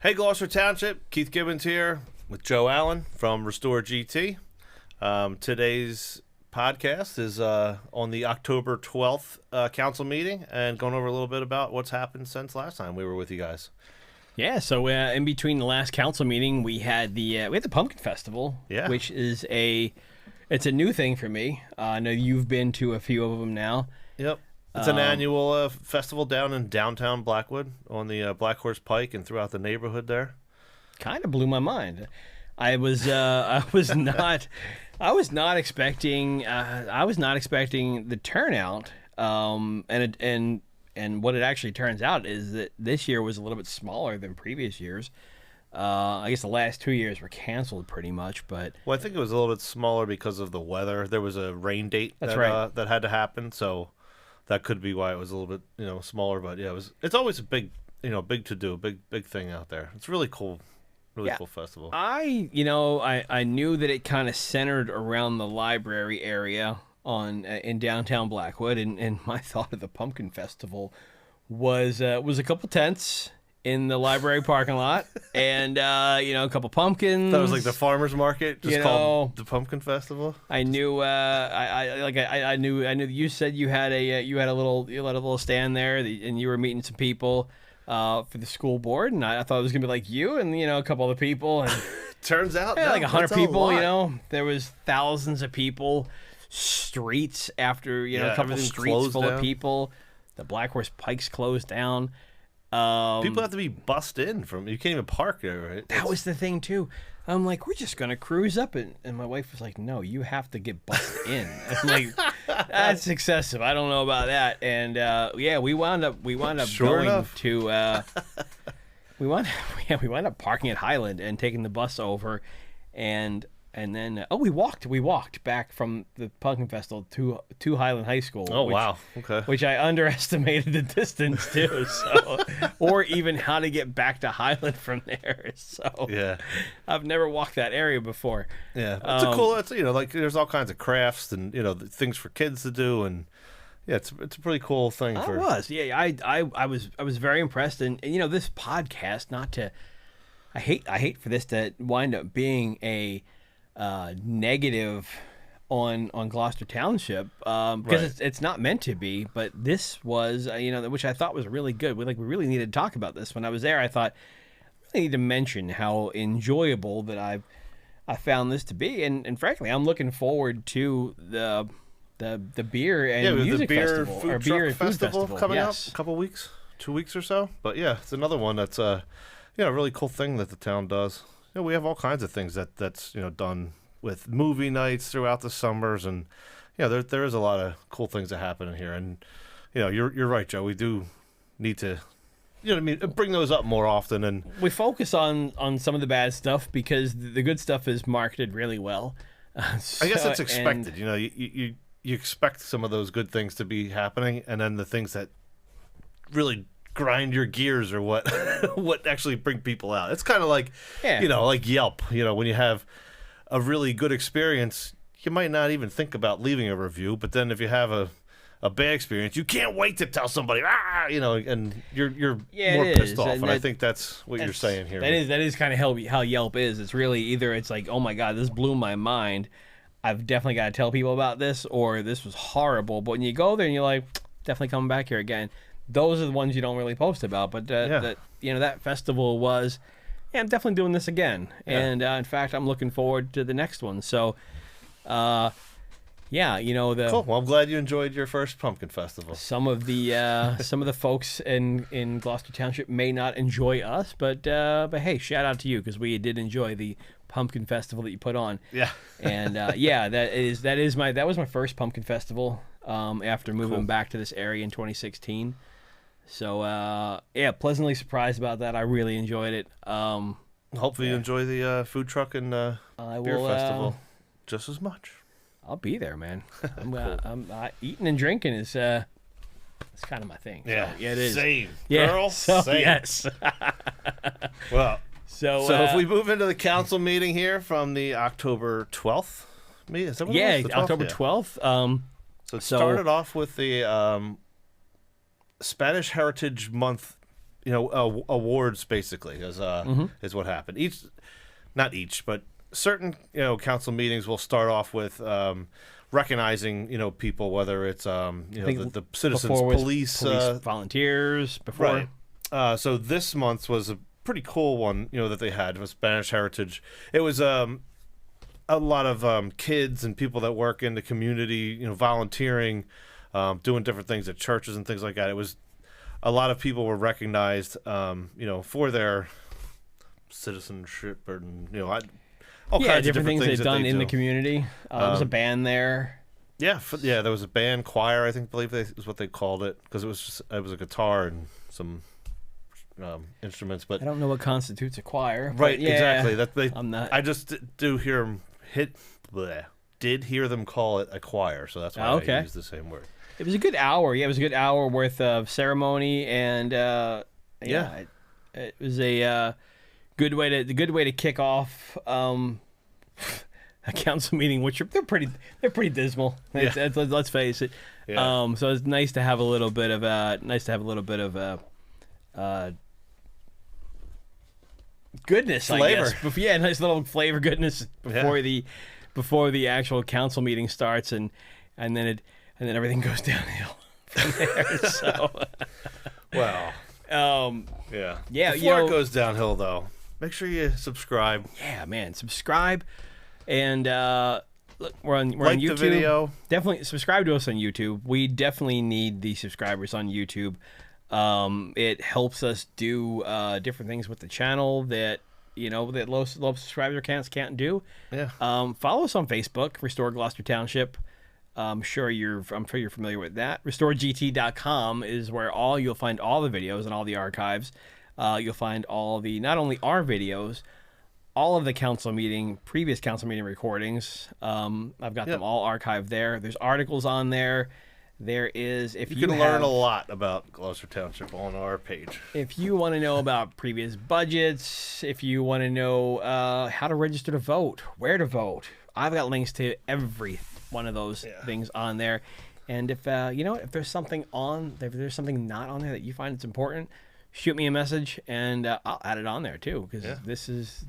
Hey, Gloucester Township, Keith Gibbons here with Joe Allen from Restore GT. Today's podcast is on the October 12th council meeting and going over a little bit about what's happened since last time we were with you guys. Yeah, so in between the last council meeting, we had the Pumpkin Festival, which is it's a new thing for me. I know you've been to a few of them now. Yep. It's an annual festival down in downtown Blackwood on the Black Horse Pike and throughout the neighborhood there. Kind of blew my mind. I was not expecting the turnout. And what it actually turns out is that this year was a little bit smaller than previous years. I guess the last 2 years were canceled pretty much, but I think it was a little bit smaller because of the weather. There was a rain date that had to happen, so that could be why it was a little bit, smaller. But yeah, it's always a big to do, big thing out there. It's really cool, cool festival. I knew that it kind of centered around the library area in downtown Blackwood, and my thought of the Pumpkin Festival was a couple tents in the library parking lot, and a couple pumpkins. That was like the farmers market, just called the Pumpkin Festival. I knew, I knew you said you had a little stand there, and you were meeting some people for the school board, and I thought it was gonna be like you and a couple other people, and turns out like 100 people. There was thousands of people, streets after a couple of streets full of people. The Black Horse Pike's closed down. People have to be bussed in you can't even park there, right? That was the thing too. I'm like, we're just gonna cruise up, and my wife was like, no, you have to get bussed in. I'm like, that's excessive. I don't know about that. And we wound up we wound up parking at Highland and taking the bus over, and then we walked back from the Pumpkin Festival to Highland High School. Oh, wow. Okay. Which I underestimated the distance too, or even how to get back to Highland from there. So yeah, I've never walked that area before. Yeah, it's there's all kinds of crafts and things for kids to do, and yeah, it's a pretty cool thing. I was very impressed, and this podcast, I hate for this to wind up being a negative on Gloucester Township because it's not meant to be, but this was which I thought was really good. We really needed to talk about this. When I was there, I thought I really need to mention how enjoyable that I found this to be, and frankly, I'm looking forward to the beer and music festival or beer and food festival coming up a couple weeks, 2 weeks or so. But yeah, it's another one that's a really cool thing that the town does. We have all kinds of things that's done with movie nights throughout the summers, and there is a lot of cool things that happen in here. And you're right, Joe. We do need to bring those up more often. And we focus on some of the bad stuff because the good stuff is marketed really well. I guess it's expected. You expect some of those good things to be happening, and then the things that really grind your gears or what actually bring people out. It's kind of like like Yelp. When you have a really good experience, you might not even think about leaving a review, but then if you have a bad experience, you can't wait to tell somebody and you're more pissed off. And I think that's what you're saying here. That is kind of how Yelp is. It's really either it's like, oh my god, this blew my mind, I've definitely got to tell people about this, or this was horrible. But when you go there and you're like, definitely coming back here again, those are the ones you don't really post about. But that festival was, I'm definitely doing this again. Yeah. And in fact, I'm looking forward to the next one. So, cool. Well, I'm glad you enjoyed your first Pumpkin Festival. Some of the folks in Gloucester Township may not enjoy us, but hey, shout out to you because we did enjoy the Pumpkin Festival that you put on. Yeah. And that was my first Pumpkin Festival after moving back to this area in 2016. So pleasantly surprised about that. I really enjoyed it. Hopefully you enjoy the food truck and beer festival just as much. I'll be there, man. I'm eating and drinking is it's kind of my thing. Yeah, so, it is. Same, girl. So, same. Yes. Well, so if we move into the council meeting here from the October 12th meeting, is that what it was? October 12th. So it started off with the Spanish Heritage Month awards basically is what happened. Not each, but certain council meetings will start off with recognizing people, whether it's the citizens police volunteers before. Right. So this month was a pretty cool one that they had. It was Spanish Heritage. It was a lot of kids and people that work in the community, volunteering, doing different things at churches and things like that. It was a lot of people were recognized for their citizenship and all kinds of different things they've done in the community. There was a band there. Yeah, there was a band, choir, I believe is what they called it, because it was a guitar and some instruments. But I don't know what constitutes a choir. Right, yeah, exactly. I'm not. I just do hear them did hear them call it a choir, so that's why I use the same word. It was a good hour. Yeah, it was a good hour worth of ceremony, and it was a good way to kick off a council meeting, which they're pretty dismal. Let's face it. Yeah. So it's nice to have a little bit of goodness, flavor. I guess. Yeah, nice little flavor goodness before the actual council meeting starts, and then everything goes downhill from there. So, well, yeah. Before it goes downhill, though, make sure you subscribe. Yeah, man, subscribe, and look, we're on YouTube. The video. Definitely subscribe to us on YouTube. We definitely need the subscribers on YouTube. It helps us do different things with the channel that low subscriber counts can't do. Yeah. Follow us on Facebook, Restore Gloucester Township. I'm sure you're familiar with that. RestoreGT.com is where you'll find all the videos and all the archives. You'll find not only our videos, all of the previous council meeting recordings. I've got them all archived there. There's articles on there. There is, you can learn a lot about Gloucester Township on our page. If you want to know about previous budgets, if you want to know how to register to vote, where to vote, I've got links to every one of those things on there. And if if there's something not on there that you find it's important, shoot me a message and I'll add it on there too. Because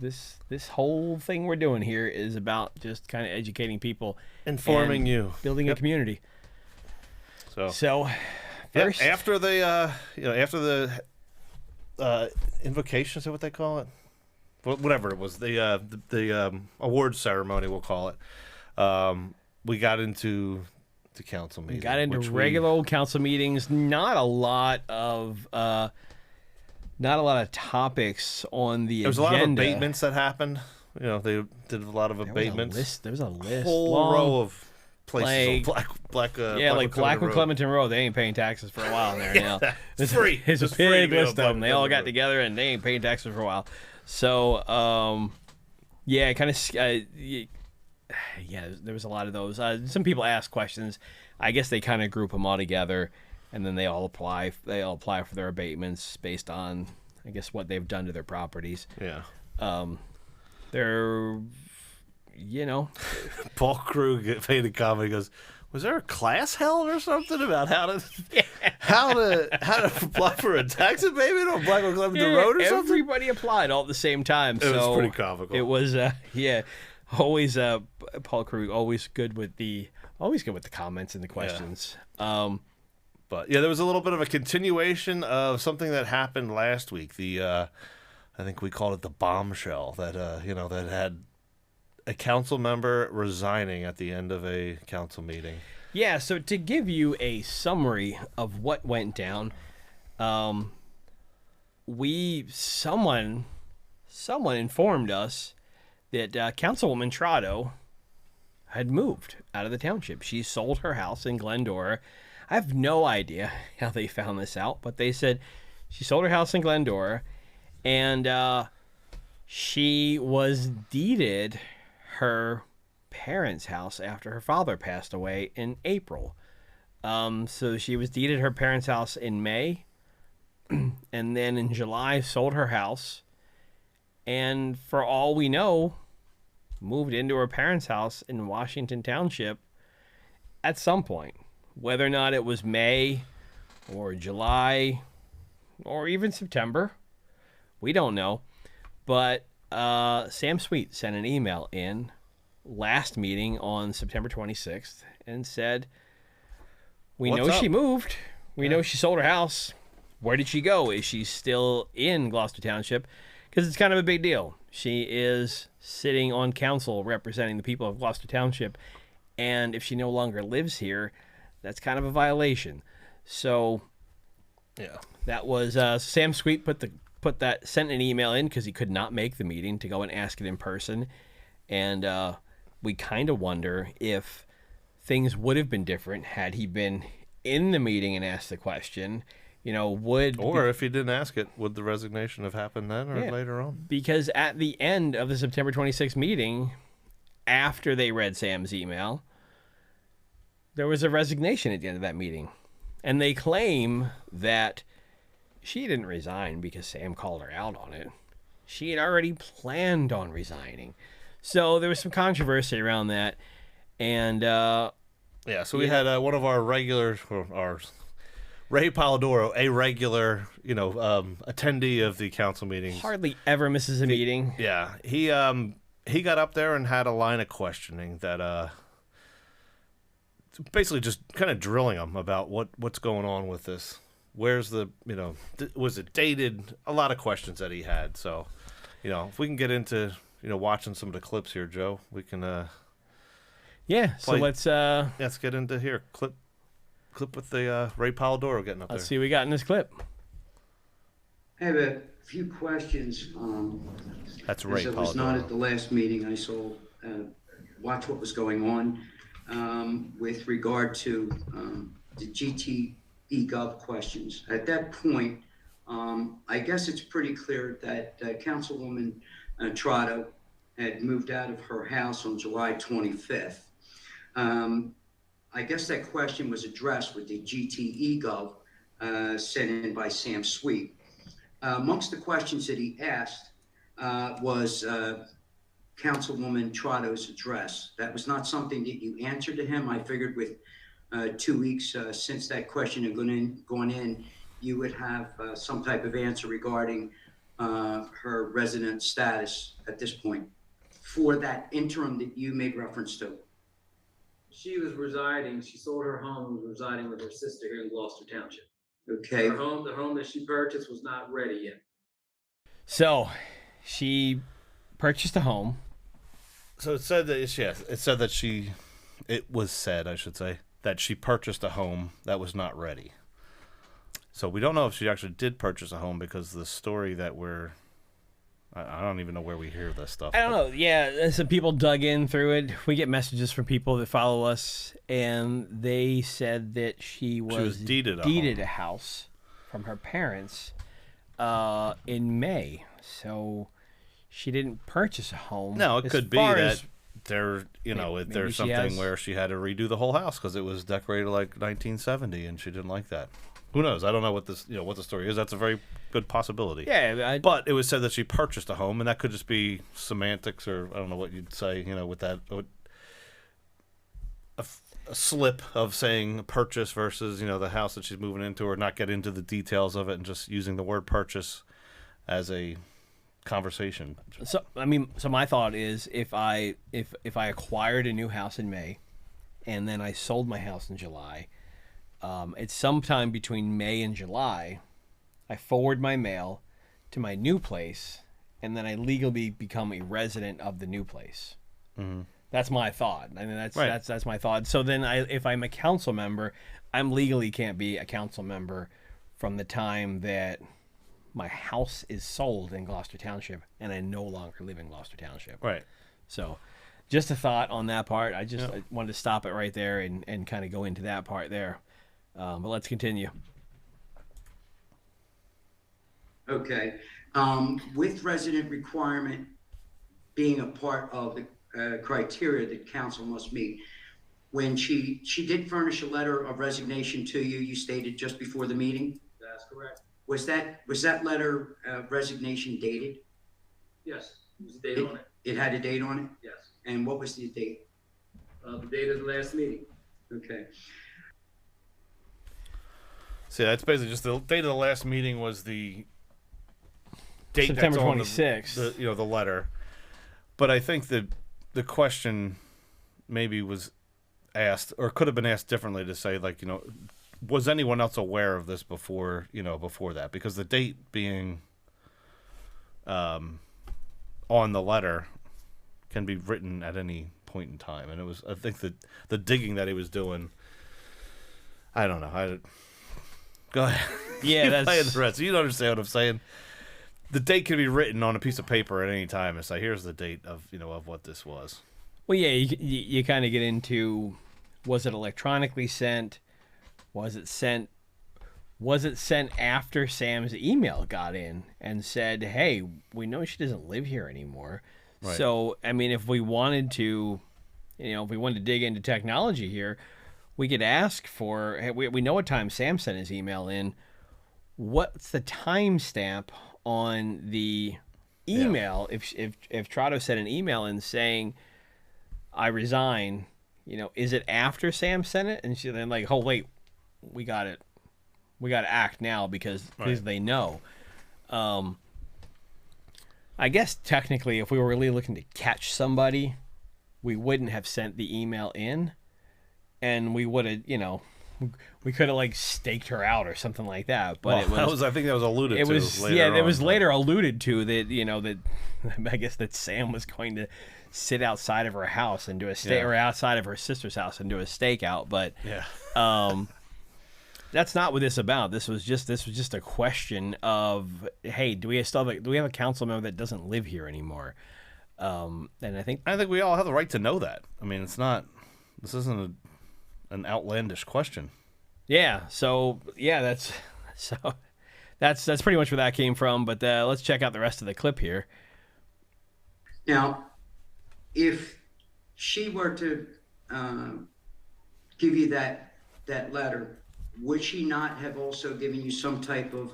this whole thing we're doing here is about just kind of educating people, informing you, building a community. So first, after the invocation, is that what they call it? Whatever it was, the awards ceremony, we'll call it. We got into the council meeting. We got into regular old council meetings. Not a lot of topics on the agenda. There was a lot of abatements that happened. They did a lot of abatements. There was a list. Whole row of places. Black Clementon Road. They ain't paying taxes for a while there now. It's free. It's a big list of them. They all got together and they ain't paying taxes for a while. So, there was a lot of those. Some people ask questions. I guess they kind of group them all together, and then they all apply. They all apply for their abatements based on, I guess, what they've done to their properties. Yeah. They're, Paul Krug made a comment. He goes, "Was there a class held or something about how to apply for a tax abatement on Black Oak Clementon Road or something?" Everybody applied all at the same time. It was pretty comical. It was, always Paul Krug, always good with the comments and the questions. Yeah. But there was a little bit of a continuation of something that happened last week. I think we called it the bombshell that that had a council member resigning at the end of a council meeting. Yeah, so to give you a summary of what went down, someone informed us that Councilwoman Trotto had moved out of the township. She sold her house in Glendora. I have no idea how they found this out, but they said she sold her house in Glendora, and she was deeded her parents' house after her father passed away in April. So she was deeded her parents' house in May, and then in July sold her house, and for all we know, moved into her parents' house in Washington Township at some point. Whether or not it was May or July, or even September. We don't know. But Sam Sweet sent an email in last meeting on September 26th and said, we know she moved. We know she sold her house. Where did she go? Is she still in Gloucester Township? Because it's kind of a big deal. She is sitting on council representing the people of Gloucester Township. And if she no longer lives here, that's kind of a violation. So yeah, that was Sam Sweet sent an email in because he could not make the meeting to go and ask it in person. And we kind of wonder if things would have been different had he been in the meeting and asked the question. If he didn't ask it, would the resignation have happened then or later on? Because at the end of the September 26th meeting, after they read Sam's email, there was a resignation at the end of that meeting. And they claim that she didn't resign because Sam called her out on it. She had already planned on resigning. So there was some controversy around that. And so we had one of our regulars, Ray Polidoro, a regular, attendee of the council meetings. Hardly ever misses a meeting. Yeah, he got up there and had a line of questioning that basically just kind of drilling him about what's going on with this. Where's the, was it dated? A lot of questions that he had. So, if we can get into, watching some of the clips here, Joe, we can. So let's get into here. Clip with the Ray Polidoro getting up there. Let's see what we got in this clip. I have a few questions. That's Ray Polidoro. I was not at the last meeting. I saw, watch what was going on with regard to the GTE Gov questions. At that point, I guess it's pretty clear that Councilwoman Trotto had moved out of her house on July 25th. I guess that question was addressed with the GTE Gov sent in by Sam Sweet. Amongst the questions that he asked was Councilwoman Trotto's address. That was not something that you answered to him. I figured with 2 weeks since that question had gone in, you would have some type of answer regarding her resident status at this point for that interim that you made reference to. She was residing, she sold her home and was residing with her sister here in Gloucester Township. Okay. The home that she purchased was not ready yet. So she purchased a home. So it said that that she purchased a home that was not ready. So we don't know if she actually did purchase a home because the story that I don't even know where we hear this stuff. I don't know. Yeah, some people dug in through it. We get messages from people that follow us, and they said that she was deeded a house from her parents in May. So she didn't purchase a home. No, it could be that there's something where she had to redo the whole house because it was decorated like 1970, and she didn't like that. Who knows? I don't know what the story is. That's a very good possibility. Yeah, but it was said that she purchased a home, and that could just be semantics, or I don't know what you'd say. With that, a slip of saying purchase versus the house that she's moving into, or not get into the details of it, and just using the word purchase as a conversation. So my thought is if I acquired a new house in May, and then I sold my house in July. It's sometime between May and July, I forward my mail to my new place, and then I legally become a resident of the new place. Mm-hmm. That's my thought. I mean, that's right. that's my thought. So then, if I'm a council member, I'm legally can't be a council member from the time that my house is sold in Gloucester Township, and I no longer live in Gloucester Township. Right. So, just a thought on that part. I wanted to stop it right there and kind of go into that part there. But let's continue. Okay. With resident requirement being a part of the criteria that council must meet, when she did furnish a letter of resignation to you, you stated just before the meeting? That's correct. Was that letter resignation dated? Yes, there was a date on it. It had a date on it? Yes. And what was the date? The date of the last meeting. Okay. See, that's basically just the date of the last meeting was the date September that's on 26th. the letter. But I think the question maybe was asked, or could have been asked differently, to say, like, was anyone else aware of this before that? Because the date being on the letter can be written at any point in time. And it was, I think that the digging that he was doing, I don't know. Go ahead. Yeah, that's the rest. You don't understand what I'm saying. The date can be written on a piece of paper at any time and say, here's the date of what this was. Well, yeah, you kind of get into, was it electronically sent? Was it sent after Sam's email got in and said, hey, we know she doesn't live here anymore. Right. So, I mean, if we wanted to dig into technology here, we could ask for, hey, we know what time Sam sent his email in. What's the timestamp on the email? Yeah. If Trotto sent an email in saying, I resign, is it after Sam sent it? And then like, oh, wait, we got it. We got to act now because they know. I guess technically, if we were really looking to catch somebody, we wouldn't have sent the email in. And we would have, we could have like staked her out or something like that. But I think that was alluded to. It was later alluded to that that I guess that Sam was going to sit outside of her house and do a stake, or outside of her sister's house and do a stakeout. But that's not what this is about. This was just a question of, hey, do we have a council member that doesn't live here anymore? And I think we all have the right to know that. I mean, this isn't an outlandish question. Yeah. So that's pretty much where that came from. But let's check out the rest of the clip here. Now, if she were to give you that letter, would she not have also given you some type of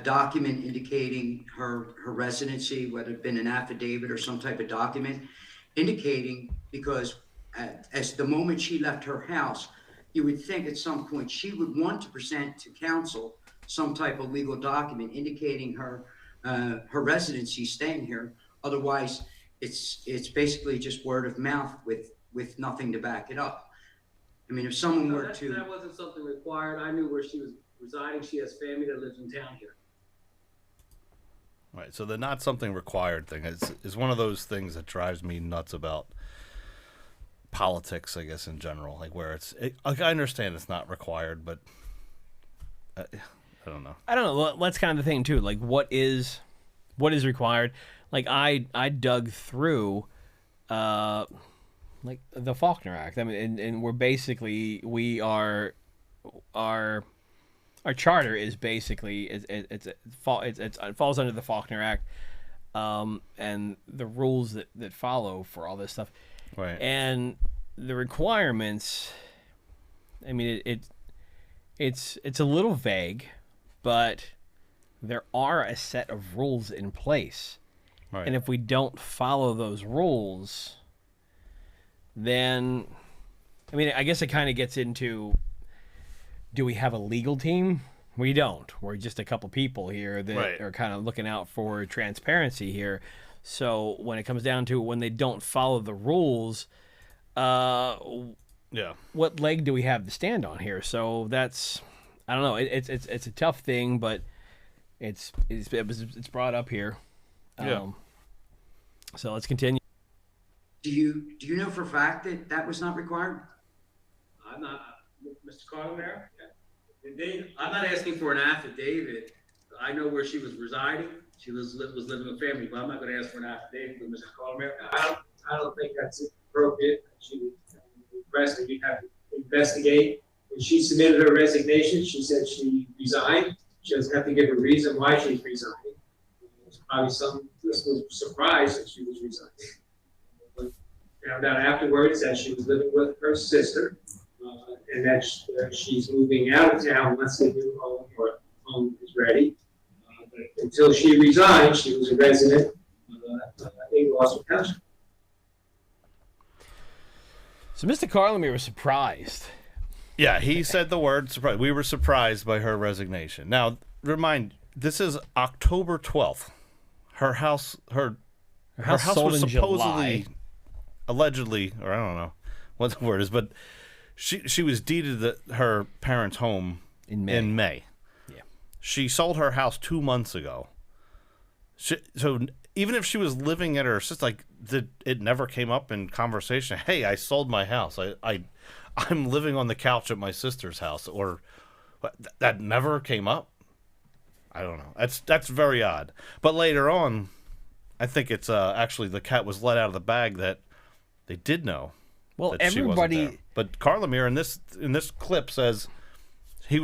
document indicating her residency, whether it been an affidavit or some type of document indicating, because as the moment she left her house, you would think at some point she would want to present to council some type of legal document indicating her residency, staying here. Otherwise, it's basically just word of mouth with nothing to back it up. I mean, if someone were to... That wasn't something required. I knew where she was residing. She has family that lives in town here. Right, so the not something required thing is one of those things that drives me nuts about politics, I guess, in general. Like, where I understand it's not required, but I don't know. I don't know. That's kind of the thing, too. Like, what is required? Like, I dug through... like the Faulkner Act. I mean, and we're basically, our charter is basically it falls under the Faulkner Act, and the rules that follow for all this stuff. Right. And the requirements, I mean, it's a little vague, but there are a set of rules in place. Right. And if we don't follow those rules, then, I mean, I guess it kind of gets into, do we have a legal team? We don't. We're just a couple people here that are kind of looking out for transparency here. So when it comes down to when they don't follow the rules, what leg do we have to stand on here? So that's, I don't know. It's a tough thing, but it's brought up here. So let's continue. Do you know for a fact that was not required? I'm not, Mr. Carlmer. I'm not asking for an affidavit. I know where she was residing. She was living with family, but I'm not going to ask for an affidavit from Mr. Carlmer. I don't think that's appropriate. She was requested we have to investigate. When she submitted her resignation, she said she resigned. She doesn't have to give a reason why she's resigning. Probably some was surprised that she was resigning. Found out afterwards that she was living with her sister, and that she's moving out of town once the new home is ready. But until she resigned, she was a resident in Gloucester County. So Mr. Carlmer was surprised. Yeah, he said the word surprise. We were surprised by her resignation. Now, this is October 12th. Her house house sold was in supposedly, July. allegedly, or I don't know what the word is, but she was deeded her parents' home In May. Yeah. She sold her house 2 months ago. So even if she was living at her sister, it never came up in conversation. Hey, I sold my house. I'm living on the couch at my sister's house, or that never came up. I don't know. That's very odd. But later on, I think it's actually the cat was let out of the bag that they did know. Well, that she wasn't there. But Carlemere in this clip says we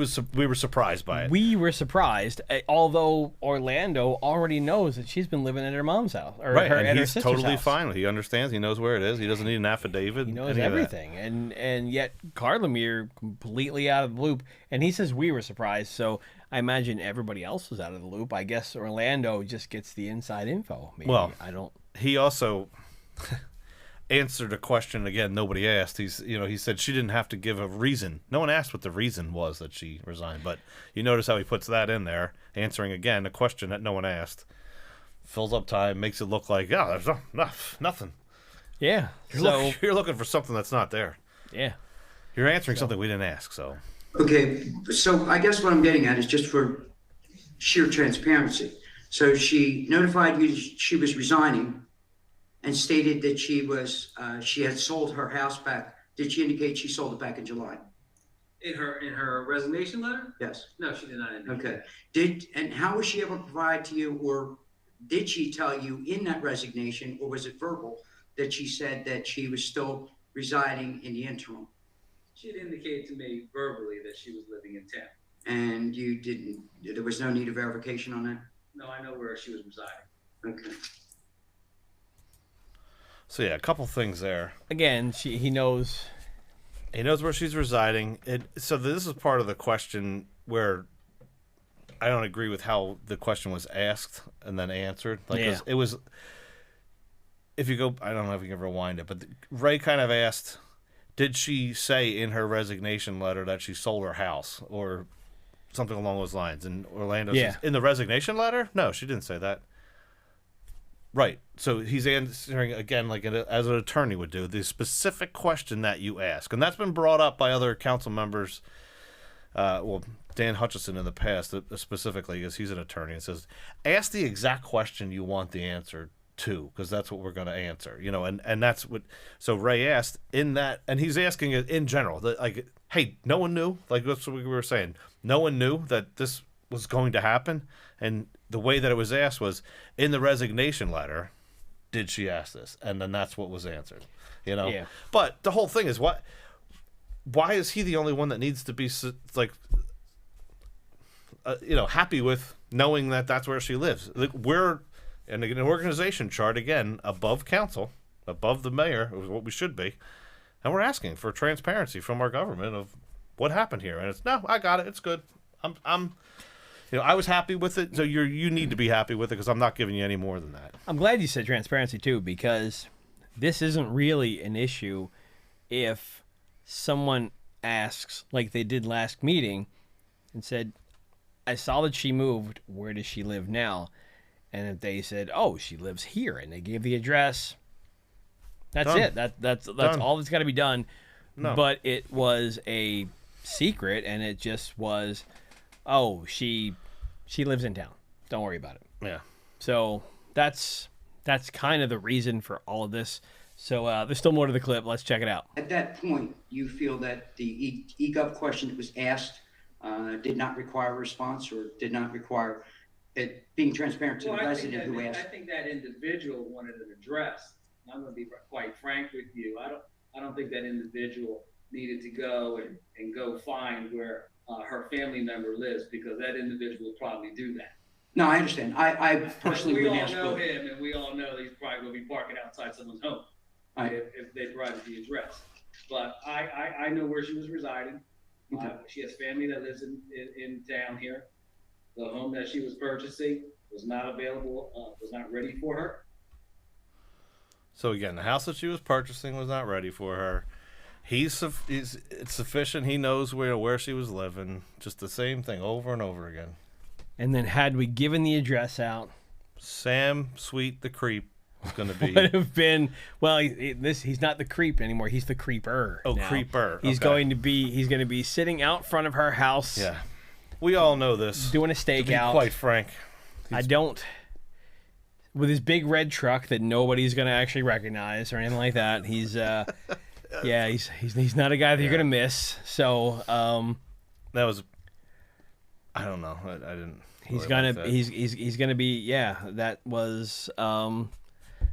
were surprised by it. We were surprised, although Orlando already knows that she's been living at her mom's house, or Right, at and her he's sister's totally house. fine. He understands. He knows where it is. He doesn't need an affidavit. He knows any of that. everything, and yet Carlemere completely out of the loop. And he says we were surprised, so I imagine everybody else was out of the loop. I guess Orlando just gets the inside info. Maybe. Well, I don't. He also answered a question again nobody asked. He said she didn't have to give a reason. No one asked what the reason was that she resigned, but you notice how he puts that in there, answering again a question that no one asked. Fills up time, makes it look like there's nothing. Yeah. You're looking for something that's not there. Yeah. You're answering something we didn't ask. So Okay, so I guess what I'm getting at is just for sheer transparency. So she notified you she was resigning and stated that she had sold her house back. Did she indicate she sold it back in July? In her resignation letter? Yes. No, she did not indicate. Okay. And how was she able to provide to you, or did she tell you in that resignation, or was it verbal, that she said that she was still residing in the interim? She had indicated to me verbally that she was living in town. And you didn't, there was no need of verification on that? No, I know where she was residing. Okay. So yeah, a couple things there. Again, he knows. He knows where she's residing. So this is part of the question where I don't agree with how the question was asked and then answered. It was. If you go, I don't know if you can rewind it, but Ray kind of asked, "Did she say in her resignation letter that she sold her house or something along those lines?" And Orlando says, "In the resignation letter, no, she didn't say that." Right. So he's answering, again, like as an attorney would do, the specific question that you ask. And that's been brought up by other council members. Dan Hutchison in the past, specifically, because he's an attorney, and says, ask the exact question you want the answer to, because that's what we're going to answer. And that's what. So Ray asked in that, and he's asking it in general. Hey, no one knew? Like, that's what we were saying. No one knew that this was going to happen? And the way that it was asked was in the resignation letter, did she ask this? And then that's what was answered, Yeah. But the whole thing is why is he the only one that needs to be happy with knowing that that's where she lives? Like, we're in an organization chart, again, above council, above the mayor, is what we should be. And we're asking for transparency from our government of what happened here. And it's, no, I got it. It's good. I was happy with it, so you need to be happy with it because I'm not giving you any more than that. I'm glad you said transparency too, because this isn't really an issue if someone asks, like they did last meeting, and said, "I saw that she moved. Where does she live now?" And if they said, "Oh, she lives here," and they gave the address, that's Done. it. That's Done. all that's got to be done. No. But it was a secret, and it just was, "Oh, she lives in town. Don't worry about it." Yeah. So that's kind of the reason for all of this. So there's still more to the clip. Let's check it out. At that point, you feel that the eGov question that was asked did not require a response, or did not require it being transparent to the resident who asked? I think that individual wanted an address. I'm going to be quite frank with you. I don't think that individual needed to go and go find where her family member lives, because that individual would probably do that. No, I understand. I personally we wouldn't all ask know for him, and we all know that he's probably going to be parking outside someone's home if they provided the address. But I know where she was residing. Okay. She has family that lives in town here. The home that she was purchasing was not available, was not ready for her. So again, the house that she was purchasing was not ready for her. It's sufficient. He knows where she was living. Just the same thing over and over again. And then had we given the address out, Sam Sweet the creep was going to be. would have been, well, he's not the creep anymore. He's the creeper. Oh, now. creeper. He's Okay. going to be sitting out front of her house. Yeah, we all know this. Doing a To be stakeout. quite frank. With his big red truck that nobody's going to actually recognize or anything like that. He's he's not a guy that you're going to miss. So That was. I don't know. I didn't. he's really gonna like that. he's gonna be, yeah. That was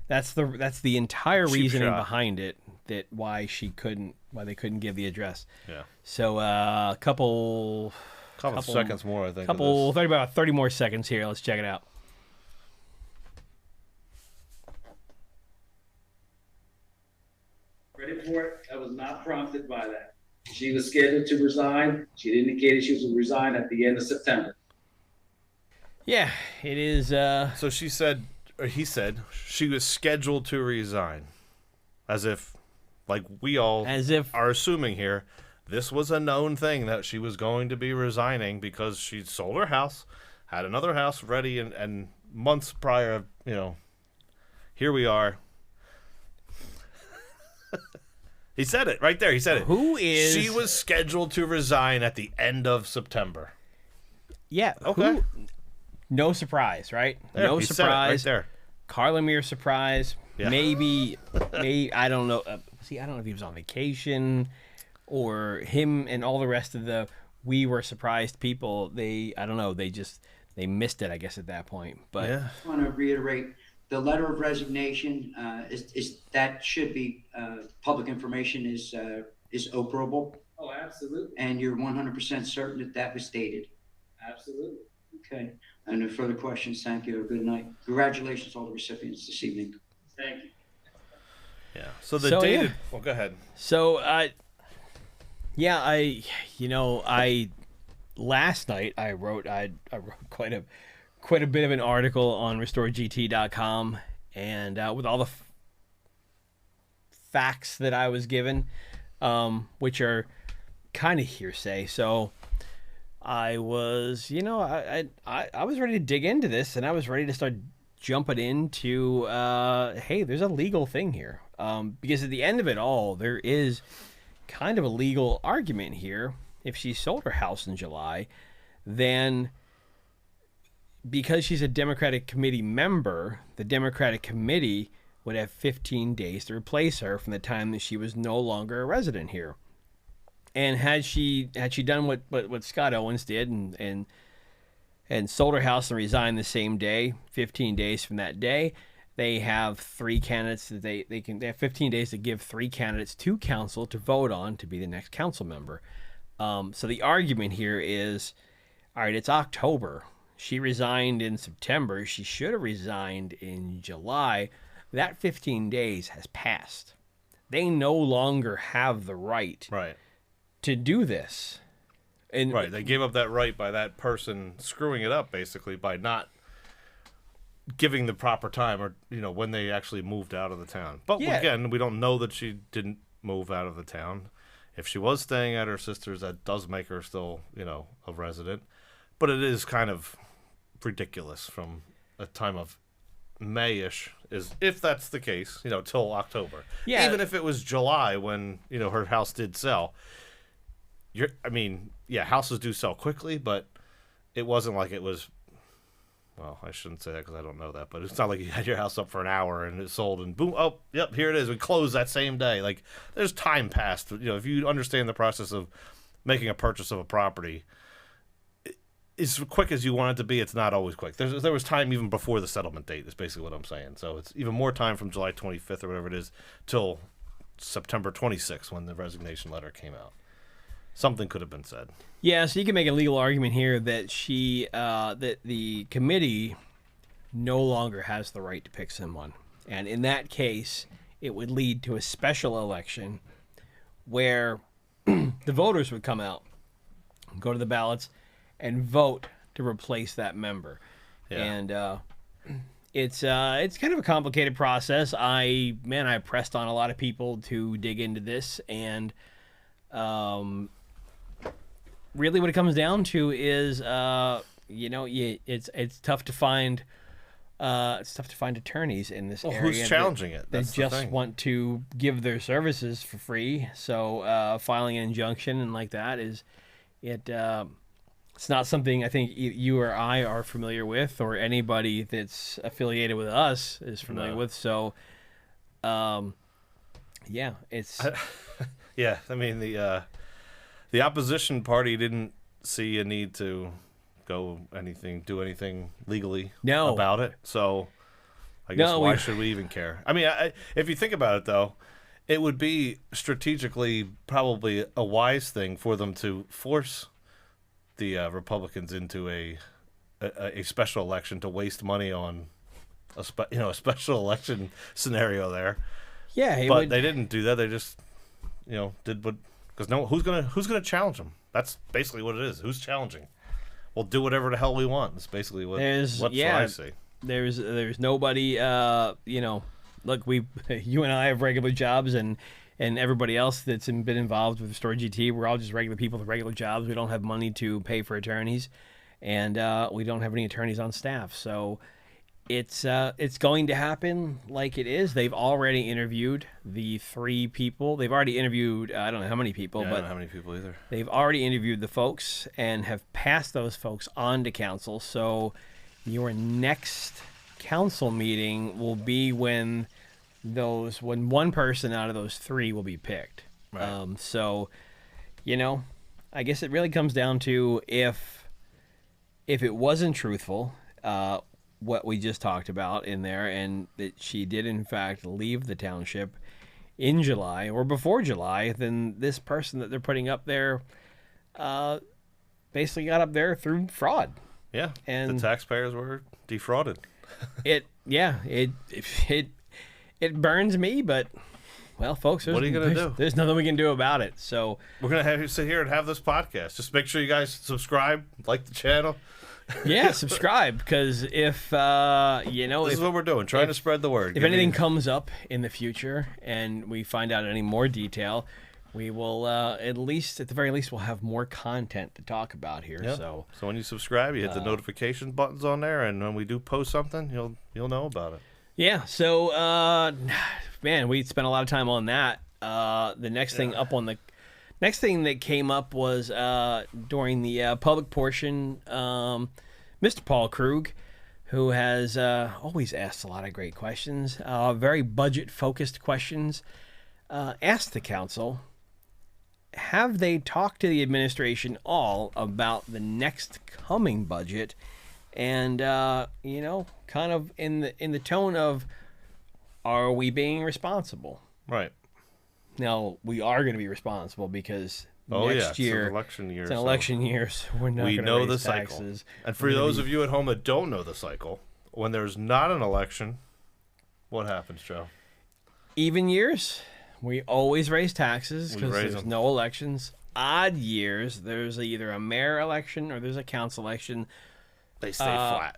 that's the entire Cheap reasoning shot. behind it. That why they couldn't give the address. Yeah. So couple seconds more, I think. of about 30 more seconds here. Let's check it out. Credit for it, I was not prompted by that. She was scheduled to resign. She had indicated she was going to resign at the end of September. Yeah, it is. this. So he said, she was scheduled to resign, as if, like we all As if are assuming here, this was a known thing that she was going to be resigning because she sold her house, had another house ready, and months prior, here we are. He said it right there. He said it. Who is She was scheduled to resign at the end of September. Yeah. Okay. No surprise, right? There, No he said it surprise. right there. Carlamere surprise. Yeah. Maybe I don't know. I don't know if he was on vacation or him and all the rest of the we were surprised people. I don't know. They missed it, I guess, at that point. But Yeah. I want to reiterate, the letter of resignation is that should be public information is operable, Oh, absolutely. and you're 100% certain that was dated. Absolutely. Okay. And no further questions. Thank you. Good night. Congratulations to all the recipients this evening. Thank you. Yeah. So the So, dated. yeah. Well, go ahead. So last night I wrote quite a bit of an article on restoredgt.com, and with all the facts that I was given, which are kind of hearsay. So I was, I was ready to dig into this, and I was ready to start jumping into, hey, there's a legal thing here, because at the end of it all, there is kind of a legal argument here. If she sold her house in July, then because she's a Democratic committee member, the Democratic committee would have 15 days to replace her from the time that she was no longer a resident here. And had she done what Scott Owens did and sold her house and resigned the same day, 15 days from that day, they have three candidates that they have 15 days to give three candidates to council to vote on to be the next council member. So the argument here is, all right, it's October. She resigned in September. She should have resigned in July. That 15 days has passed. They no longer have the right to do this. And Right. They gave up that right by that person screwing it up, basically, by not giving the proper time or, when they actually moved out of the town. But Yeah. again, we don't know that she didn't move out of the town. If she was staying at her sister's, that does make her still, a resident. But it is kind of ridiculous from a time of May-ish, if that's the case, till October. Yeah. Even if it was July when, her house did sell. Houses do sell quickly, but it wasn't like it was. Well, I shouldn't say that because I don't know that, but it's not like you had your house up for an hour and it sold and boom, oh, yep, here it is. We closed that same day. Like, there's time passed. If you understand the process of making a purchase of a property, as quick as you want it to be, it's not always quick. There was time even before the settlement date, is basically what I'm saying. So it's even more time from July 25th or whatever it is till September 26th when the resignation letter came out. Something could have been said. Yeah, so you can make a legal argument here that that the committee no longer has the right to pick someone. And in that case, it would lead to a special election where the voters would come out, go to the ballots, and vote to replace that member. Yeah. And it's kind of a complicated process. I pressed on a lot of people to dig into this, and really what it comes down to is it's tough to find attorneys in this area. Who's challenging it? They That's the just thing. want to give their services for free. So filing an injunction and like that it's not something I think you or I are familiar with, or anybody that's affiliated with us is familiar with. So, it's yeah. I mean, the opposition party didn't see a need to do anything legally about it. So, I guess why should we even care? I mean, if you think about it, though, it would be strategically probably a wise thing for them to force the Republicans into a special election to waste money on a special election scenario there. Yeah, but they didn't do that. They just did what, because who's gonna challenge them? That's basically what it is. Who's challenging? We'll do whatever the hell we want. That's basically what I see. There's nobody. Look, you and I have regular jobs, and everybody else that's been involved with Restore GT, we're all just regular people with regular jobs. We don't have money to pay for attorneys, and we don't have any attorneys on staff. So it's going to happen like it is. They've already interviewed the 3 people. They've already interviewed, I don't know how many people, I but don't know how many people either. They've already interviewed the folks and have passed those folks on to council. So your next council meeting will be when one person out of those 3 will be picked. Right. So, I guess it really comes down to if it wasn't truthful, what we just talked about in there, and that she did in fact leave the township in July or before July, then this person that they're putting up there basically got up there through fraud. Yeah, and the taxpayers were defrauded. It burns me, but well, folks, what are you gonna do? There's nothing we can do about it. So we're gonna have you sit here and have this podcast. Just make sure you guys subscribe, like the channel. Yeah, subscribe, because if this is what we're doing, trying to spread the word. If anything comes up in the future and we find out any more detail, we will at the very least we'll have more content to talk about here. Yep. So when you subscribe, you hit the notification buttons on there, and when we do post something, you'll know about it. Yeah. So man, we spent a lot of time on that. The next thing next thing that came up was during the public portion, Mr. Paul Krug, who has always asked a lot of great questions, very budget-focused questions, asked the council, have they talked to the administration all about the next coming budget, and kind of in the tone of, are we being responsible? Right. Now, we are going to be responsible because next year, it's an election year. It's an election year, so we're not going to know raise the taxes. cycle. And for those of you at home that don't know the cycle, when there's not an election, what happens, Joe? Even years, we always raise taxes because there's them. no elections. Odd years, there's either a mayor election or there's a council election. They stay flat.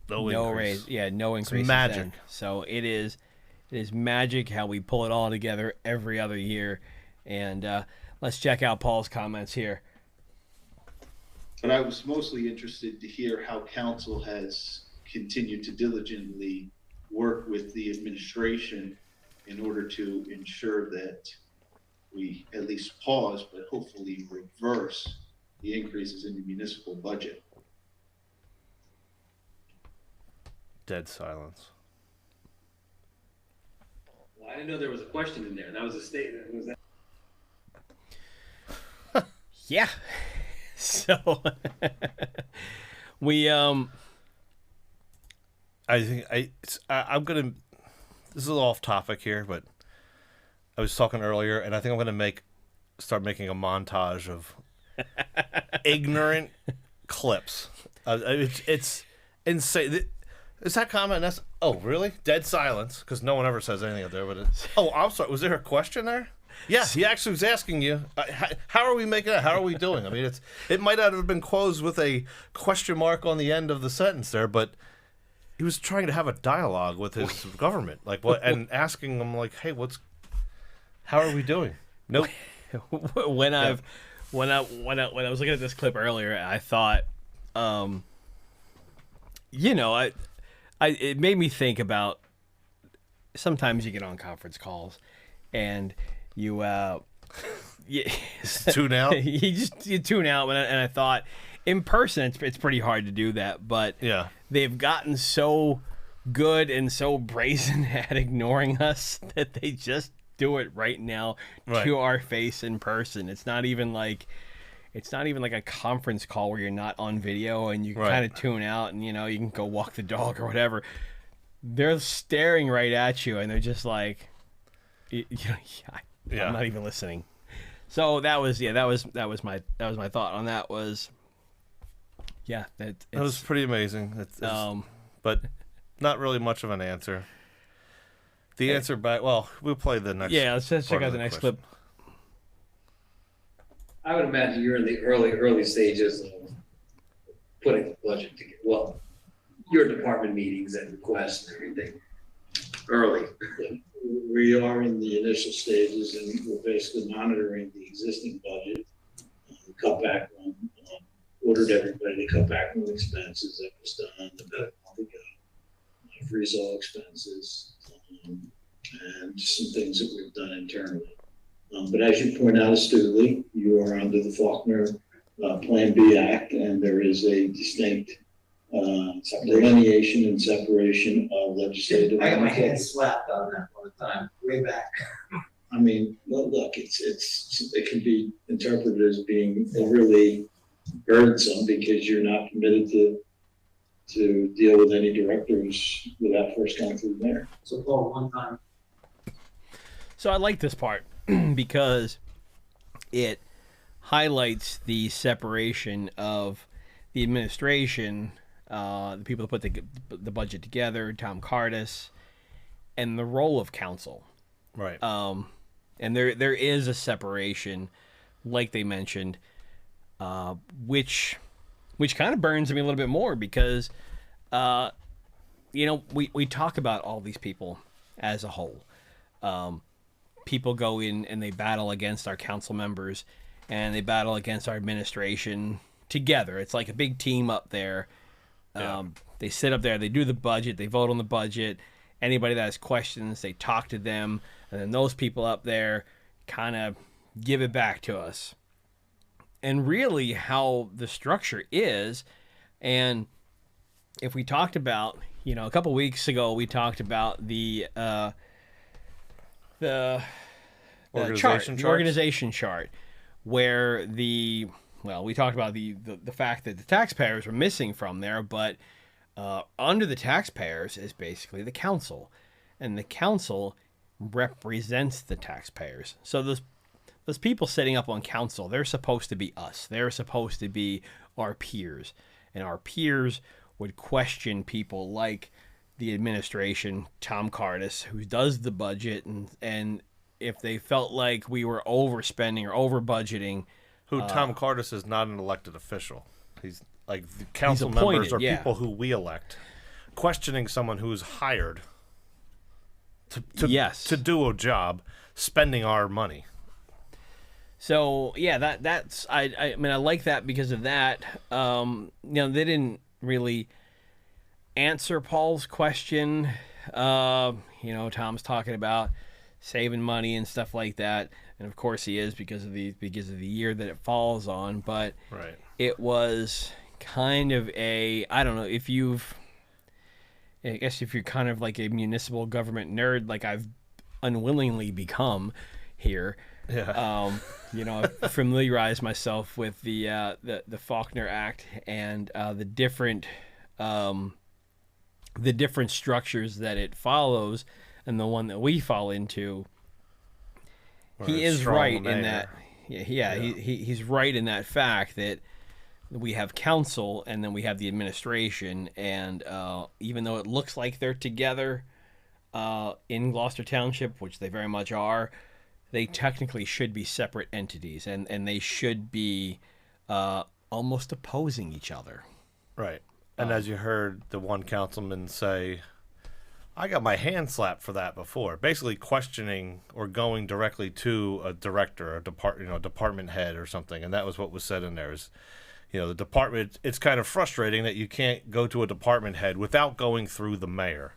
No raise. Yeah, no increase. It's magic. So it is magic how we pull it all together every other year. And let's check out Paul's comments here. But I was mostly interested to hear how council has continued to diligently work with the administration in order to ensure that we at least pause, but hopefully reverse the increases in the municipal budget. Dead silence. Well, I didn't know there was a question in there. That was a statement. Was that? Yeah. So we I think I'm gonna. This is a little off topic here, but I was talking earlier, and I think I'm gonna start making a montage of ignorant clips. It's insane. Is that comment? That's really dead silence, because no one ever says anything up there. But I'm sorry. Was there a question there? Yes, he actually was asking you, how are we making it? How are we doing? I mean, it might not have been closed with a question mark on the end of the sentence there, but he was trying to have a dialogue with his government, like what, and asking them like, "Hey, how are we doing?" Nope. when I was looking at this clip earlier, I thought, it made me think about sometimes you get on conference calls and you tune out. you tune out, and I thought in person it's pretty hard to do that, but Yeah. they've gotten so good and so brazen at ignoring us that they just do it right now to our face in person. It's not even like a conference call where you're not on video and you kind of tune out and you can go walk the dog or whatever. They're staring right at you and they're just like, I'm not even listening. So that was my thought on that was, that was pretty amazing. But not really much of an answer. The answer we'll play the next. Yeah, let's check out the next clip. I would imagine you're in the early stages of putting the budget together. Well, your department meetings and requests and everything. Early. We are in the initial stages, and we're basically monitoring the existing budget. We cut back on ordered everybody to cut back on expenses. That was done about a month ago. Freeze all expenses. And some things that we've done internally. But as you point out astutely, you are under the Faulkner Plan B Act, and there is a distinct delineation and separation of legislative. I got my hands slapped on that one time, way back. I mean, look, it can be interpreted as being overly burdensome because you're not permitted to deal with any directors without first going through the mayor. So Paul, one time. So I like this part because it highlights the separation of the administration, the people that put the budget together, Tom Cardis, and the role of council. Right. And there is a separation, like they mentioned, which kind of burns me a little bit more because, we talk about all these people as a whole. People go in and they battle against our council members and they battle against our administration together. It's like a big team up there. They sit up there, they do the budget, they vote on the budget. Anybody that has questions, they talk to them. And then those people up there kind of give it back to us. And really how the structure is, and if we talked about, a couple weeks ago, we talked about the organization chart, where we talked about the fact that the taxpayers were missing from there, but under the taxpayers is basically the council, and the council represents the taxpayers. So those people sitting up on council, they're supposed to be us. They're supposed to be our peers, and our peers would question people like the administration, Tom Cardis, who does the budget, and if they felt like we were overspending or over budgeting. Tom Cardis is not an elected official. He's like the council members are people who we elect. Questioning someone who's hired to do a job, spending our money. So that's I mean I like that because of that. They didn't really answer Paul's question. Tom's talking about saving money and stuff like that, and of course he is because of the year that it falls on. But it was kind of I don't know if I guess if you're kind of like a municipal government nerd, like I've unwillingly become here. Yeah. I've familiarized myself with the Faulkner Act and the different structures that it follows, and the one that we fall into. He is right in that. He's right in that fact that we have council and then we have the administration, and even though it looks like they're together in Gloucester Township, which they very much are, they technically should be separate entities, and they should be almost opposing each other. Right. And as you heard the one councilman say, I got my hand slapped for that before, basically questioning or going directly to a director, department head or something. And that was what was said in there is, the department, it's kind of frustrating that you can't go to a department head without going through the mayor.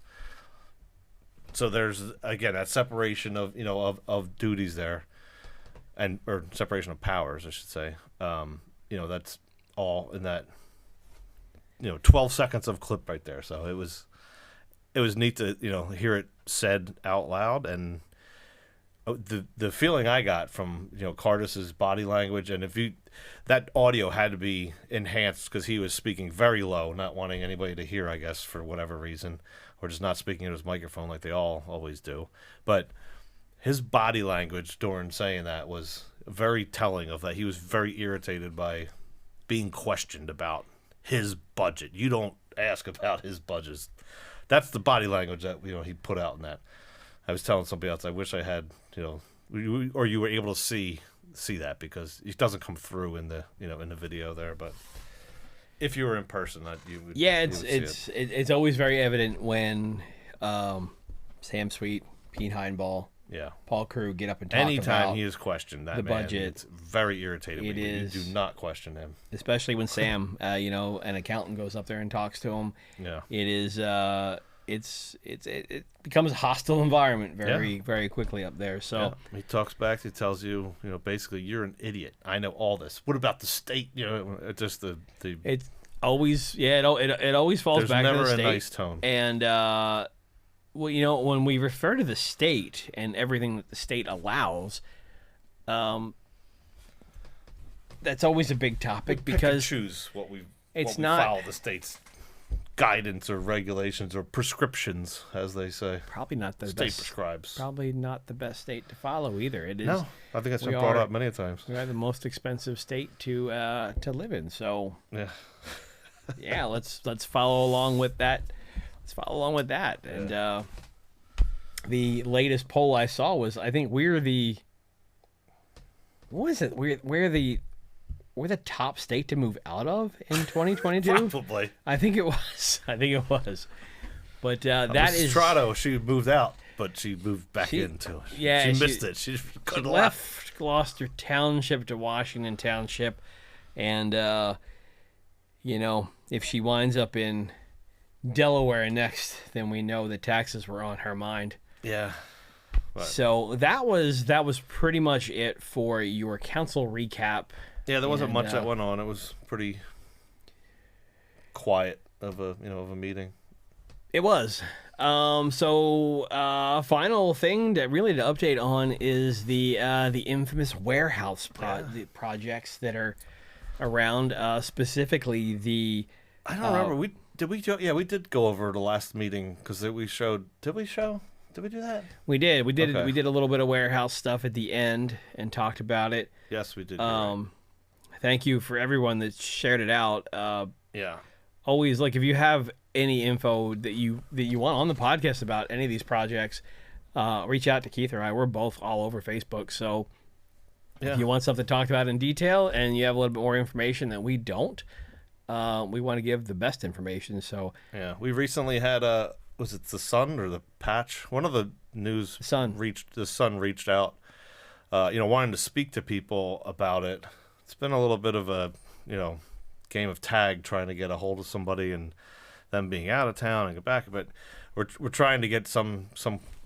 So there's, again, that separation of, of duties there, or separation of powers, I should say. That's all in that, 12 seconds of clip right there. So it was neat to, hear it said out loud. And the feeling I got from, Cardis's body language, and that audio had to be enhanced because he was speaking very low, not wanting anybody to hear, I guess, for whatever reason, or just not speaking into his microphone like they always do. But his body language during saying that was very telling of that. He was very irritated by being questioned about his budget. You don't ask about his budgets. That's the body language that he put out in that. I was telling somebody else, I wish I had, or you were able to see that, because it doesn't come through in the in the video there. But if you were in person, you would. Yeah, it's always very evident when Sam Sweet, Pete Heinball, Paul Crew get up and talk anytime about he is questioned, that the man, budget. it's very irritating. It is. You do not question him, especially when Sam, an accountant goes up there and talks to him. Yeah, it is. It becomes a hostile environment very quickly up there. So he talks back. He tells you, basically, you're an idiot. I know all this. What about the state? Just the. It's always it always falls There's back to the never state. a nice tone. And when we refer to the state and everything that the state allows, that's always a big topic because choose what we not follow the state's guidance or regulations or prescriptions, as they say. Probably not the state best, prescribes. Probably not the best state to follow either. It is. No, I think that's been brought up many times. We are the most expensive state to live in. So yeah, let's follow along with that. Let's follow along with that. And the latest poll I saw was, I think we're the. What is it? We're the top state to move out of in 2022. Probably. I think it was. But that is Trotto. She moved out, but she moved back into it. Yeah, she missed it. She left Gloucester Township to Washington Township, and if she winds up in Delaware next, then we know the taxes were on her mind. Yeah. But. So that was pretty much it for your council recap. Yeah, there wasn't much that went on. It was pretty quiet of a meeting. It was. Final thing to update on is the infamous warehouse the projects that are around. Specifically, the I don't remember. We did go over the last meeting because we showed. Did we show? Did we do that? We did. Okay. We did a little bit of warehouse stuff at the end and talked about it. Yes, we did. Thank you for everyone that shared it out. Yeah. Always, if you have any info that you want on the podcast about any of these projects, reach out to Keith or I. We're both all over Facebook. So if you want something talked about in detail and you have a little bit more information that we don't, we want to give the best information. So we recently had was it the Sun or the Patch? One of the news the Sun reached out, wanting to speak to people about it. It's been a little bit of a, game of tag trying to get a hold of somebody and them being out of town and get back. But we're trying to get some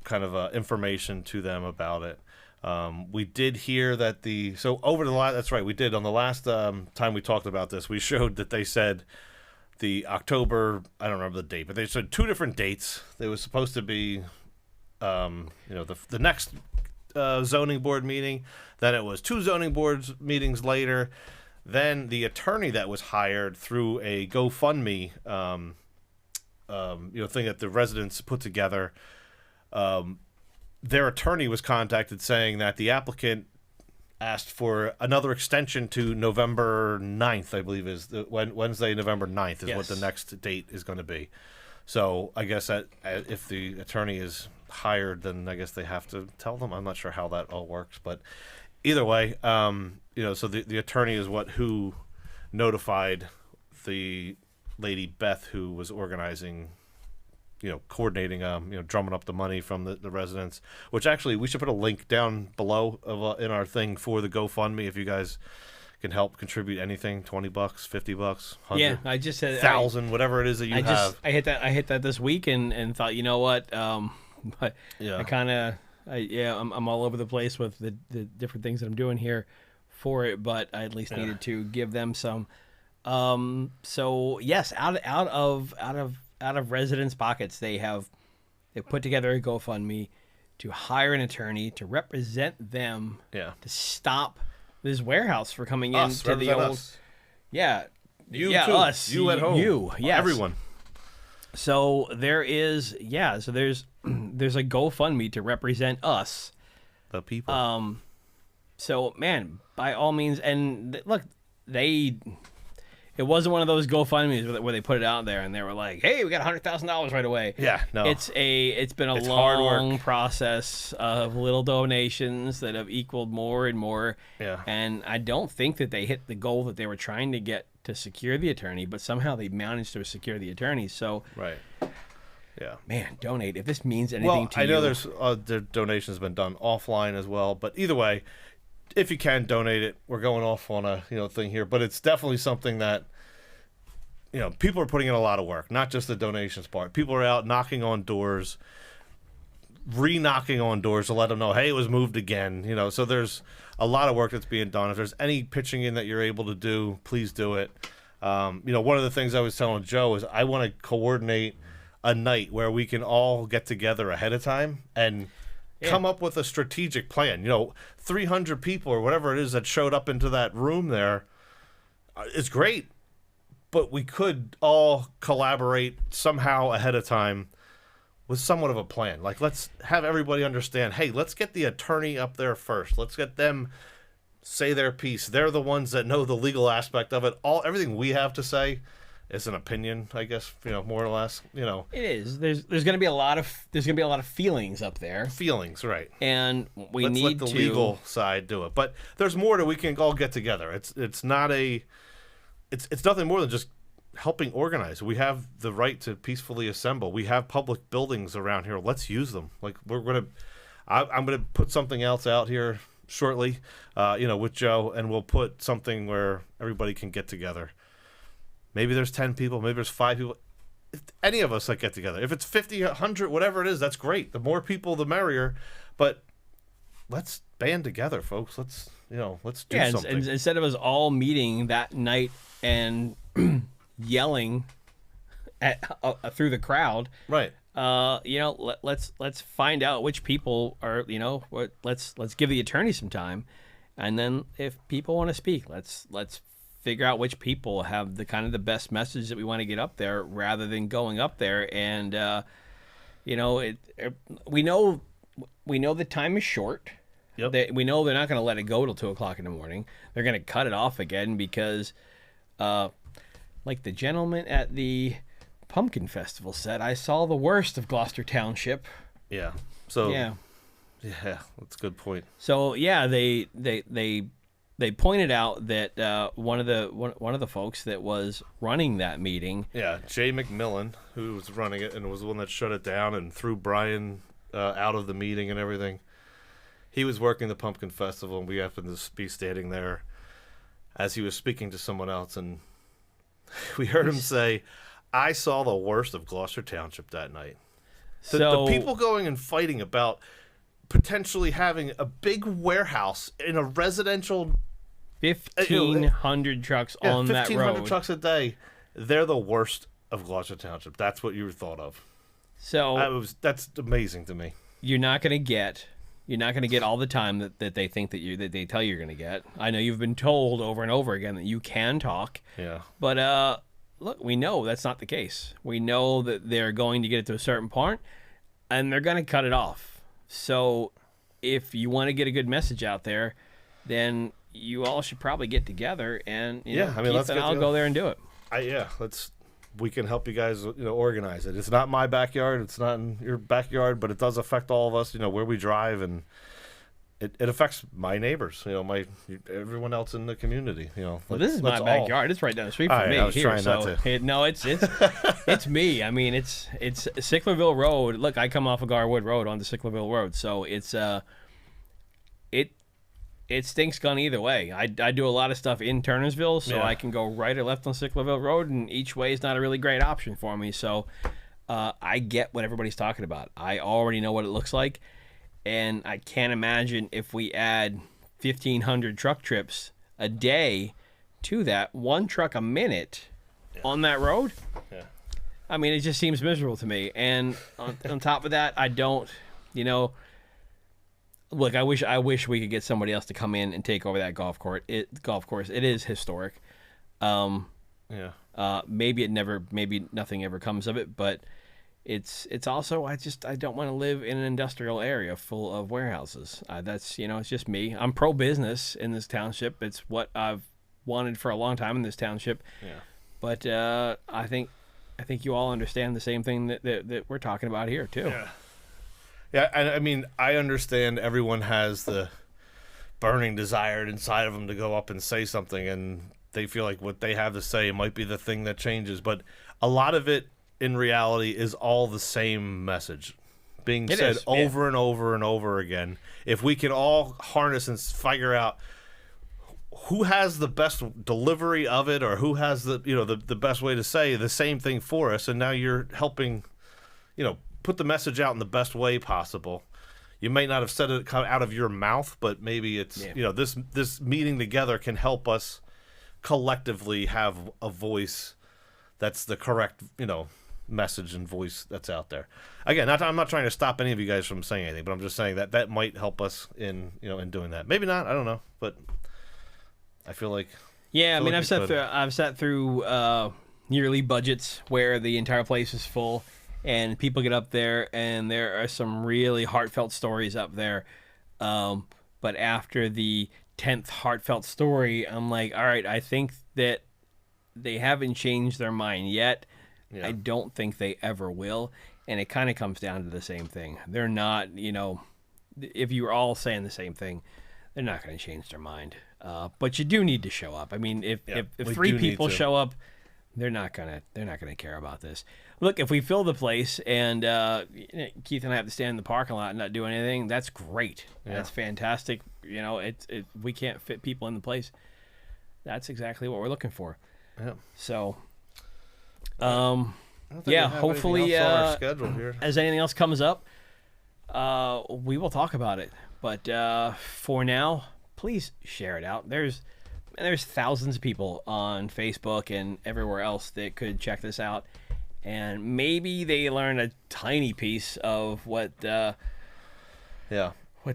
kind of information to them about it. We did hear that that's right, we did on the last time we talked about this, we showed that they said the October, I don't remember the date, but they said 2 different dates. They was supposed to be, the next zoning board meeting. Then it was 2 zoning boards meetings later. Then the attorney that was hired through a GoFundMe, thing that the residents put together, their attorney was contacted saying that the applicant asked for another extension to November 9th, I believe is Wednesday, November 9th is what the next date is going to be. So I guess that if the attorney is hired, then I guess they have to tell them. I'm not sure how that all works, but either way, so the attorney is who notified the lady Beth who was organizing, coordinating, drumming up the money from the residents. Which actually we should put a link down below in our thing for the GoFundMe if you guys can help contribute anything, $20, $50, 100. Yeah, I just said 1,000, whatever it is that you have. I hit that this week and thought, you know what? But Yeah. I'm all over the place with the different things that I'm doing here for it, but I at least needed to give them some. So yes, out of residents' pockets, they put together a GoFundMe to hire an attorney to represent them. Yeah. To stop this warehouse for coming Us, into the old. us. Yeah. You yeah, too. us. You at home. You. Yes. Everyone. So there's a GoFundMe to represent us. The people. So man, by all means, and look, it wasn't one of those GoFundMes where they put it out there and they were like, "Hey, we got $100,000 right away." Yeah, no. It's been a hard long work. process of little donations that have equaled more and more. Yeah. And I don't think that they hit the goal that they were trying to get to secure the attorney, but somehow they managed to secure the attorney. So, Right. Yeah. man, donate if this means anything to I you. know there's the donations been done offline as well, but either way, if you can donate it, we're going off on a thing here, but it's definitely something that people are putting in a lot of work, not just the donations part. People are out knocking on doors, re-knocking on doors to let them know, hey, it was moved again. So there's a lot of work that's being done. If there's any pitching in that you're able to do, please do it. One of the things I was telling Joe is I want to coordinate a night where we can all get together ahead of time and come up with a strategic plan. 300 people or whatever it is that showed up into that room there is great, but we could all collaborate somehow ahead of time with somewhat of a plan. Like, let's have everybody understand, hey, let's get the attorney up there first. Let's get them say their piece. They're the ones that know the legal aspect of it. Everything we have to say is an opinion, I guess, more or less, It is. There's going to be a lot of feelings up there. Feelings, right. And we Let's need let the legal side do it. But there's more that we can all get together. It's nothing more than just helping organize. We have the right to peacefully assemble. We have public buildings around here. Let's use them. Like, I'm gonna put something else out here shortly, with Joe, and we'll put something where everybody can get together. Maybe there's 10 people, maybe there's 5 people. If any of us that get together. If it's 50, 100, whatever it is, that's great. The more people, the merrier. But let's band together, folks. Let's do something. And instead of us all meeting that night and yelling through the crowd, Right. let's find out which people are, let's give the attorney some time, and then if people want to speak, let's figure out which people have the kind of the best message that we want to get up there, rather than going up there and we know the time is short. Yep. We know they're not going to let it go till 2:00 in the morning. They're going to cut it off again because, like the gentleman at the Pumpkin Festival said, I saw the worst of Gloucester Township. Yeah. So Yeah. That's a good point. So yeah, they pointed out that one of the folks that was running that meeting. Yeah, Jay McMillan, who was running it and was the one that shut it down and threw Brian out of the meeting and everything. He was working the Pumpkin Festival, and we happened to be standing there as he was speaking to someone else, and we heard him say, I saw the worst of Gloucester Township that night. The people going and fighting about potentially having a big warehouse in a residential 1,500 trucks on that road. 1,500 trucks a day. They're the worst of Gloucester Township. That's what you thought of. So that's amazing to me. You're not going to get all the time that they think that they tell you're going to get. I know you've been told over and over again that you can talk. Yeah. But look, we know that's not the case. We know that they're going to get it to a certain point, and they're going to cut it off. So if you want to get a good message out there, then you all should probably get together and Keith and I'll go there and do it. We can help you guys organize it. It's not my backyard, it's not in your backyard, but it does affect all of us, where we drive, and it affects my neighbors, everyone else in the community. Well, this is my backyard. It's right down the street from me. I was here, trying so not to. No, it's it's me. I mean, it's Sicklerville Road. Look, I come off of Garwood Road onto Sicklerville Road, so it's it stinks gun either way. I do a lot of stuff in Turnersville, so I can go right or left on Sicklerville Road, and each way is not a really great option for me. So I get what everybody's talking about. I already know what it looks like. And I can't imagine if we add 1,500 truck trips a day to that, one truck a minute on that road. Yeah. I mean, it just seems miserable to me. And on top of that, I don't, look, I wish we could get somebody else to come in and take over that golf course. It is historic. Maybe nothing ever comes of it, but it's also I don't want to live in an industrial area full of warehouses. That's it's just me. I'm pro business in this township. It's what I've wanted for a long time in this township. Yeah. But I think you all understand the same thing that we're talking about here too. Yeah. Yeah, I mean, I understand everyone has the burning desire inside of them to go up and say something, and they feel like what they have to say might be the thing that changes. But a lot of it, in reality, is all the same message being said over and over and over again. If we can all harness and figure out who has the best delivery of it, or who has the best way to say the same thing for us, and now you're helping, put the message out in the best way possible. You may not have said it out of your mouth, but maybe it's this meeting together can help us collectively have a voice that's the correct message and voice that's out there. Again, I'm not trying to stop any of you guys from saying anything, but I'm just saying that might help us in doing that. Maybe not, I don't know, but I feel like I've sat through yearly budgets where the entire place is full. And people get up there, and there are some really heartfelt stories up there. But after the 10th heartfelt story, I'm like, all right, I think that they haven't changed their mind yet. Yeah. I don't think they ever will. And it kind of comes down to the same thing. They're not, if you're all saying the same thing, they're not going to change their mind. But you do need to show up. I mean, if 3 people show up, they're not gonna care about this. Look, if we fill the place and Keith and I have to stand in the parking lot and not do anything, that's great. Yeah. That's fantastic. We can't fit people in the place. That's exactly what we're looking for. Yeah. So, hopefully, on our schedule here. As anything else comes up, we will talk about it. But for now, please share it out. There's thousands of people on Facebook and everywhere else that could check this out, and maybe they learn a tiny piece of what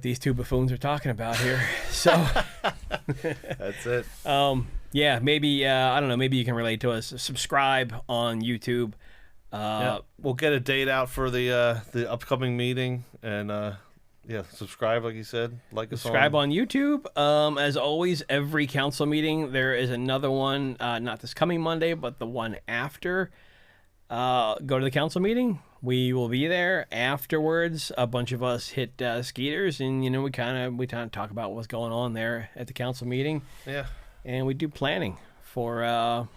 these 2 buffoons are talking about here. So that's it. Maybe I don't know. Maybe you can relate to us. Subscribe on YouTube. We'll get a date out for the upcoming meeting, and subscribe, like you said. Subscribe on YouTube. As always, every council meeting, there is another one, not this coming Monday, but the one after. Go to the council meeting. We will be there. Afterwards, a bunch of us hit Skeeters, and we kind of talk about what's going on there at the council meeting. Yeah. And we do planning for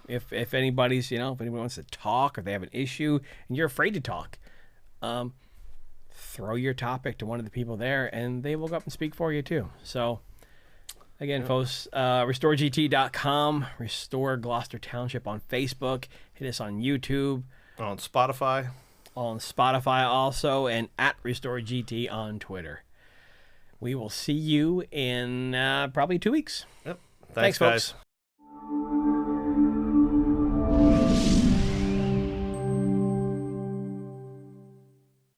if anybody's, if anybody wants to talk or they have an issue and you're afraid to talk. Throw your topic to one of the people there, and they will go up and speak for you too. So, again, folks, RestoreGT.com, Restore Gloucester Township on Facebook. Hit us on YouTube. On Spotify. On Spotify also, and at RestoreGT on Twitter. We will see you in probably 2 weeks. Yep. Thanks folks. Guys.